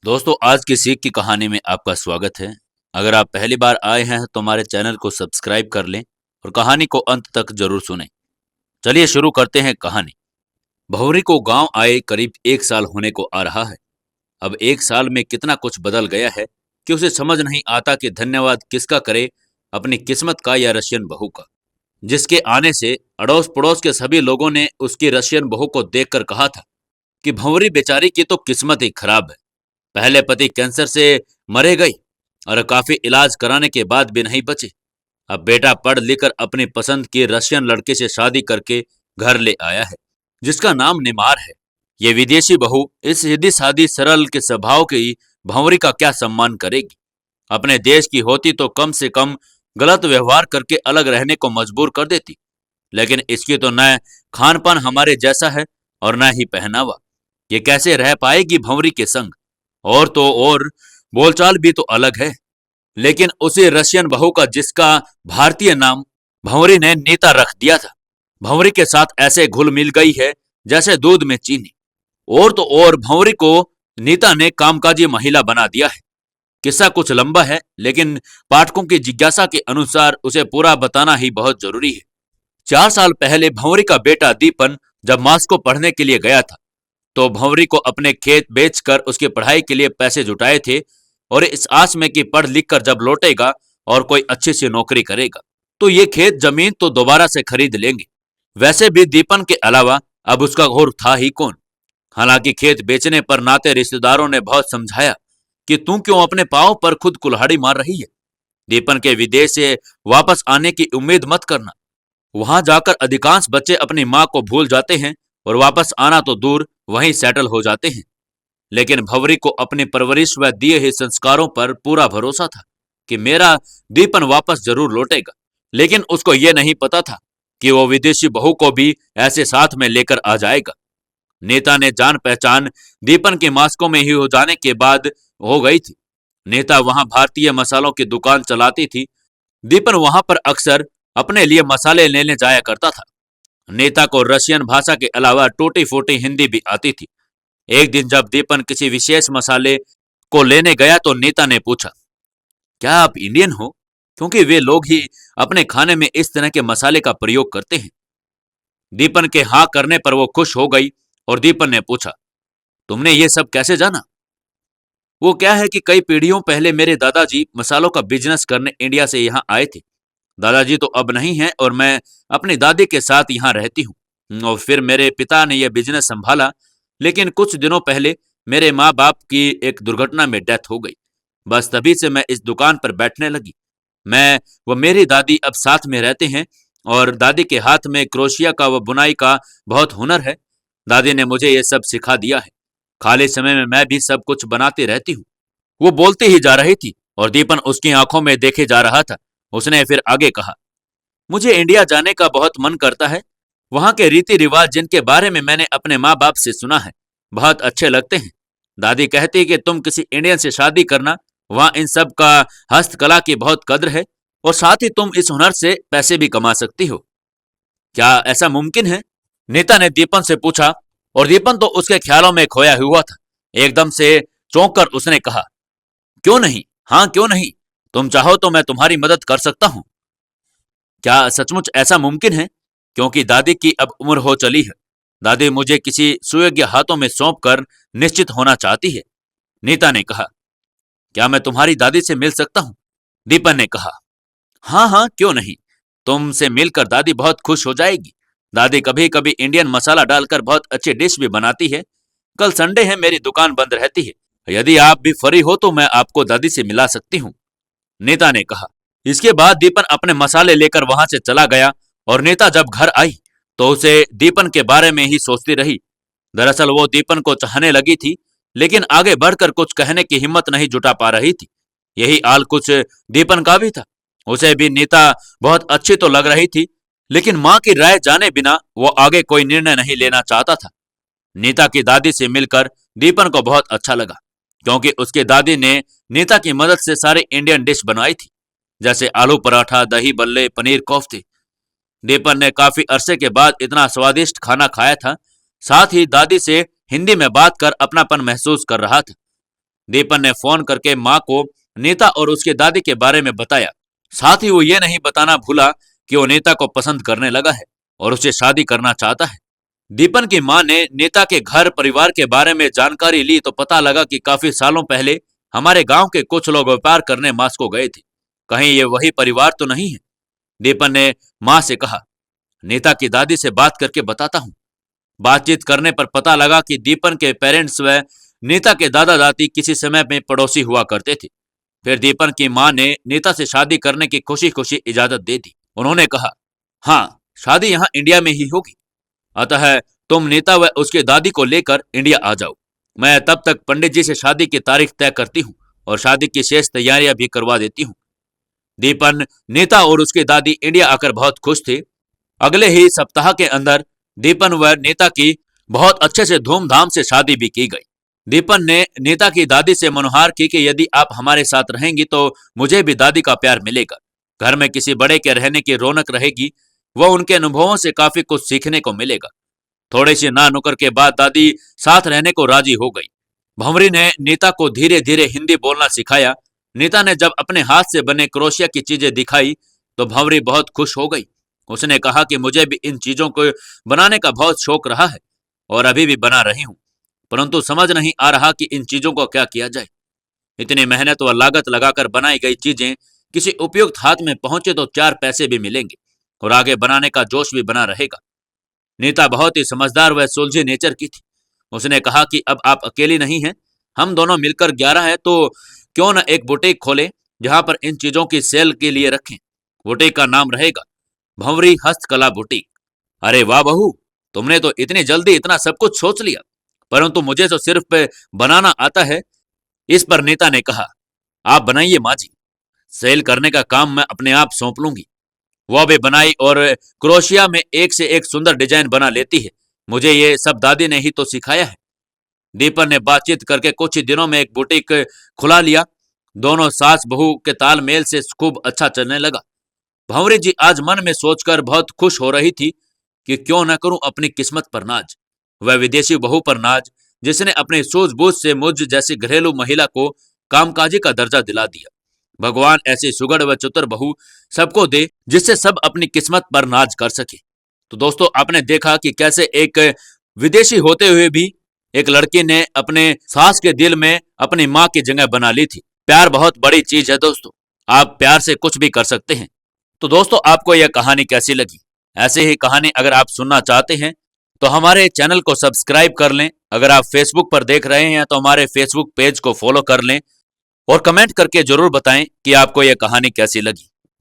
दोस्तों, आज की सीख की कहानी में आपका स्वागत है। अगर आप पहली बार आए हैं तो हमारे चैनल को सब्सक्राइब कर लें और कहानी को अंत तक जरूर सुनें। चलिए शुरू करते हैं कहानी। भौरी को गांव आए करीब 1 साल होने को आ रहा है। अब 1 साल में कितना कुछ बदल गया है कि उसे समझ नहीं आता कि धन्यवाद किसका करे, अपनी किस्मत का या रशियन बहू का, जिसके आने से अड़ोस पड़ोस के सभी लोगों ने उसकी रशियन बहू को देखकर कहा था कि भंवरी बेचारी की तो किस्मत ही खराब है। पहले पति कैंसर से मरे गई और काफी इलाज कराने के बाद भी नहीं बचे। अब बेटा पढ़ लिख कर अपनी पसंद के रशियन लड़के से शादी करके घर ले आया है, जिसका नाम निमार है। ये विदेशी बहू इस सीधी सादी सरल के स्वभाव की भंवरी का क्या सम्मान करेगी। अपने देश की होती तो कम से कम गलत व्यवहार करके अलग रहने को मजबूर कर देती, लेकिन इसकी तो न खान पान हमारे जैसा है और न ही पहनावा। ये कैसे रह पाएगी भंवरी के संग? और तो और बोलचाल भी तो अलग है। लेकिन उसी रशियन बहू का जिसका भारतीय नाम भंवरी ने नीता रख दिया था, भंवरी के साथ ऐसे घुल मिल गई है जैसे दूध में चीनी। और तो और भंवरी को नीता ने कामकाजी महिला बना दिया है। किस्सा कुछ लंबा है, लेकिन पाठकों की जिज्ञासा के अनुसार उसे पूरा बताना ही बहुत जरूरी है। 4 साल पहले भंवरी का बेटा दीपन जब मास्को पढ़ने के लिए गया था, तो भंवरी को अपने खेत बेचकर उसकी पढ़ाई के लिए पैसे जुटाए थे, और इस आस में कि पढ़ लिख कर जब लौटेगा और कोई अच्छी सी नौकरी करेगा तो ये खेत जमीन तो दोबारा से खरीद लेंगे। वैसे भी दीपन के अलावा अब उसका और था ही कौन। हालांकि खेत बेचने पर नाते रिश्तेदारों ने बहुत समझाया कि तू क्यों अपने पांव पर खुद कुल्हाड़ी मार रही है। दीपन के विदेश से वापस आने की उम्मीद मत करना। वहां जाकर अधिकांश बच्चे अपनी माँ को भूल जाते हैं और वापस आना तो दूर वहीं सेटल हो जाते हैं। लेकिन भंवरी को अपनी परवरिश व दिए हुए संस्कारों पर पूरा भरोसा था कि मेरा दीपन वापस जरूर लौटेगा। लेकिन उसको यह नहीं पता था कि वो विदेशी बहू को भी ऐसे साथ में लेकर आ जाएगा। नेता ने जान पहचान दीपन के मास्को में ही हो जाने के बाद हो गई थी। नेता वहां भारतीय मसालों की दुकान चलाती थी। दीपन वहां पर अक्सर अपने लिए मसाले लेने जाया करता था। नेता को रशियन भाषा के अलावा टूटी फूटी हिंदी भी आती थी। एक दिन जब दीपन किसी विशेष मसाले को लेने गया तो नेता ने पूछा, क्या आप इंडियन हो? क्योंकि वे लोग ही अपने खाने में इस तरह के मसाले का प्रयोग करते हैं। दीपन के हाँ करने पर वो खुश हो गई और दीपन ने पूछा, तुमने ये सब कैसे जाना? वो क्या है कि कई पीढ़ियों पहले मेरे दादाजी मसालों का बिजनेस करने इंडिया से यहाँ आए थे। दादाजी तो अब नहीं हैं और मैं अपनी दादी के साथ यहाँ रहती हूँ। और फिर मेरे पिता ने यह बिजनेस संभाला, लेकिन कुछ दिनों पहले मेरे माँ बाप की एक दुर्घटना में डेथ हो गई। बस तभी से मैं इस दुकान पर बैठने लगी। मैं व मेरी दादी अब साथ में रहते हैं और दादी के हाथ में क्रोशिया का व बुनाई का बहुत हुनर है। दादी ने मुझे ये सब सिखा दिया है। खाली समय में मैं भी सब कुछ बनाती रहती हूँ। वो बोलती ही जा रही थी और दीपन उसकी आंखों में देखे जा रहा था। उसने फिर आगे कहा, मुझे इंडिया जाने का बहुत मन करता है। वहां के रीति रिवाज जिनके बारे में मैंने अपने माँ बाप से सुना है बहुत अच्छे लगते हैं। दादी कहती है कि तुम किसी इंडियन से शादी करना, वहां इन सब का हस्तकला की बहुत कद्र है और साथ ही तुम इस हुनर से पैसे भी कमा सकती हो। क्या ऐसा मुमकिन है? नेता ने दीपन से पूछा और दीपन तो उसके ख्यालों में खोया हुआ था। एकदम से चौंक कर उसने कहा, क्यों नहीं, हाँ क्यों नहीं, तुम चाहो तो मैं तुम्हारी मदद कर सकता हूं। क्या सचमुच ऐसा मुमकिन है? क्योंकि दादी की अब उम्र हो चली है। दादी मुझे किसी सुयोग्य हाथों में सौंप कर निश्चित होना चाहती है। नीता ने कहा, क्या मैं तुम्हारी दादी से मिल सकता हूं? दीपन ने कहा, हाँ हाँ क्यों नहीं, तुमसे मिलकर दादी बहुत खुश हो जाएगी। दादी कभी कभी इंडियन मसाला डालकर बहुत अच्छी डिश भी बनाती है। कल संडे है, मेरी दुकान बंद रहती है। यदि आप भी फ्री हो तो मैं आपको दादी से मिला सकती हूँ। नेता ने कहा। इसके बाद दीपन अपने मसाले लेकर वहां से चला गया और नेता जब घर आई तो उसे दीपन के बारे में ही सोचती रही। दरअसल वो दीपन को चाहने लगी थी, लेकिन आगे बढ़कर कुछ कहने की हिम्मत नहीं जुटा पा रही थी। यही हाल कुछ दीपन का भी था। उसे भी नीता बहुत अच्छी तो लग रही थी, लेकिन मां की राय जाने बिना वो आगे कोई निर्णय नहीं लेना चाहता था। नीता की दादी से मिलकर दीपन को बहुत अच्छा लगा, क्योंकि उसकी दादी ने नीता की मदद से सारे इंडियन डिश बनवाई थी, जैसे आलू पराठा, दही बल्ले, पनीर कोफ्ते। दीपन ने काफी अरसे के बाद इतना स्वादिष्ट खाना खाया था। साथ ही दादी से हिंदी में बात कर अपनापन महसूस कर रहा था। दीपन ने फोन करके माँ को नीता और उसकी दादी के बारे में बताया। साथ ही वो ये नहीं बताना भूला कि वो नीता को पसंद करने लगा है और उससे शादी करना चाहता है। दीपन की माँ ने नीता के घर परिवार के बारे में जानकारी ली तो पता लगा कि काफी सालों पहले हमारे गांव के कुछ लोग व्यापार करने मास्को गए थे। कहीं ये वही परिवार तो नहीं है? दीपन ने माँ से कहा। नीता की दादी से बात करके बताता हूँ। बातचीत करने पर पता लगा कि दीपन के पेरेंट्स व नीता के दादा दादी किसी समय में पड़ोसी हुआ करते थे। फिर दीपन की माँ ने नीता से शादी करने की खुशी खुशी इजाजत दे दी। उन्होंने कहा, हाँ, शादी यहाँ इंडिया में ही होगी, अतः तुम नीता व उसकी दादी को लेकर इंडिया आ जाओ। मैं तब तक पंडित जी से शादी की तारीख तय करती हूँ और शादी की शेष तैयारियां भी करवा देती हूँ। दीपन, नीता और उसकी दादी इंडिया आकर बहुत खुश थे। अगले ही सप्ताह के अंदर दीपन व नीता की बहुत अच्छे से धूमधाम से शादी भी की गई। दीपन ने नीता की दादी से मनोहार की कि यदि आप हमारे साथ रहेंगी तो मुझे भी दादी का प्यार मिलेगा। घर में किसी बड़े के रहने की रौनक रहेगी। वह उनके अनुभवों से काफी कुछ सीखने को मिलेगा। थोड़ी सी ना नुकर के बाद दादी साथ रहने को राजी हो गई। भंवरी ने नीता को धीरे धीरे हिंदी बोलना सिखाया। नीता ने जब अपने हाथ से बने क्रोशिया की चीजें दिखाई तो भंवरी बहुत खुश हो गई। उसने कहा कि मुझे भी इन चीजों को बनाने का बहुत शौक रहा है और अभी भी बना रही हूँ, परंतु समझ नहीं आ रहा कि इन चीजों को क्या किया जाए। इतनी मेहनत व लागत लगाकर बनाई गई चीजें किसी उपयुक्त हाथ में पहुंचे तो 4 पैसे भी मिलेंगे और आगे बनाने का जोश भी बना रहेगा। नीता बहुत ही समझदार व सुलझी नेचर की थी। उसने कहा कि अब आप अकेली नहीं हैं, हम दोनों मिलकर 11 हैं, तो क्यों न एक बुटीक खोलें जहां पर इन चीजों की सेल के लिए रखें। बुटीक का नाम रहेगा भंवरी हस्तकला बुटीक। अरे वाह बहू, तुमने तो इतनी जल्दी इतना सब कुछ सोच लिया, परंतु मुझे तो सिर्फ बनाना आता है। इस पर नीता ने कहा, आप बनाइए माँ जी, सेल करने का काम मैं अपने आप सौंप लूंगी। वह भी बनाई और क्रोशिया में एक से एक सुंदर डिजाइन बना लेती है। मुझे ये सब दादी ने ही तो सिखाया है। दीपन ने बातचीत करके कुछ ही दिनों में एक बुटीक खुला लिया। दोनों सास बहू के तालमेल से खूब अच्छा चलने लगा। भंवरी जी आज मन में सोचकर बहुत खुश हो रही थी कि क्यों न करूं अपनी किस्मत पर नाज, वह विदेशी बहू पर नाज, जिसने अपनी सूझबूझ से मुझ जैसी घरेलू महिला को कामकाजी का दर्जा दिला दिया। भगवान ऐसी सुगढ़ व चतुर बहू सबको दे जिससे सब अपनी किस्मत पर नाज कर सके। तो दोस्तों, आपने देखा कि कैसे एक विदेशी होते हुए भी एक लड़की ने अपने सास के दिल में अपनी माँ की जगह बना ली थी। प्यार बहुत बड़ी चीज है दोस्तों, आप प्यार से कुछ भी कर सकते हैं। तो दोस्तों, आपको यह कहानी कैसी लगी? ऐसे ही कहानी अगर आप सुनना चाहते हैं तो हमारे चैनल को सब्सक्राइब कर लें। अगर आप फेसबुक पर देख रहे हैं तो हमारे फेसबुक पेज को फॉलो कर लें और कमेंट करके जरूर बताएं कि आपको यह कहानी कैसी लगी।